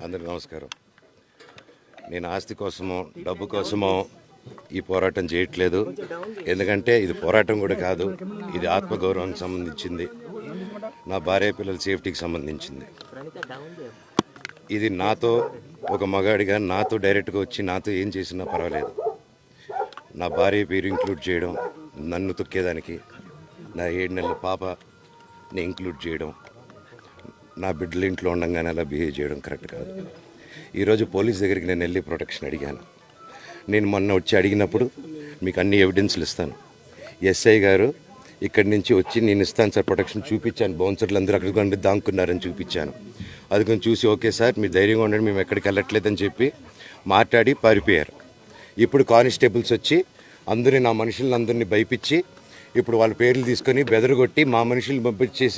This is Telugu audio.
అందరికి నమస్కారం. నేను ఆస్తి కోసమో డబ్బు కోసమో ఈ పోరాటం చేయట్లేదు. ఎందుకంటే ఇది పోరాటం కూడా కాదు, ఇది ఆత్మగౌరవానికి సంబంధించింది, నా భార్య పిల్లల సేఫ్టీకి సంబంధించింది. ఇది నాతో ఒక మగాడిగా నాతో డైరెక్ట్గా వచ్చి నాతో ఏం చేసినా పర్వాలేదు. నా భార్య పేరు ఇంక్లూడ్ చేయడం, నన్ను తొక్కేదానికి నా 7 నెలల పాపని ఇంక్లూడ్ చేయడం, నా బిడ్డల ఇంట్లో ఉండగానే అలా బిహేవ్ చేయడం కరెక్ట్ కాదు. ఈరోజు పోలీస్ దగ్గరికి నేను వెళ్ళి ప్రొటెక్షన్ అడిగాను. నేను మొన్న వచ్చి అడిగినప్పుడు మీకు అన్ని ఎవిడెన్స్లు ఇస్తాను. ఎస్ఐ గారు ఇక్కడి నుంచి వచ్చి నేను ఇస్తాను సార్ ప్రొటెక్షన్ చూపించాను. బౌన్సర్లు అందరూ అక్కడికి కొండ దాక్కున్నారని చూపించాను. అది కొంచెం చూసి ఓకే సార్ మీరు ధైర్యంగా ఉండండి, మేము ఎక్కడికి వెళ్ళట్లేదని చెప్పి మాట్లాడి పారిపోయారు. ఇప్పుడు కానిస్టేబుల్స్ వచ్చి అందరినీ నా మనుషులను అందరినీ భయపించి ఇప్పుడు వాళ్ళ పేర్లు తీసుకొని బెదరగొట్టి మా మనుషులు పంపించేసి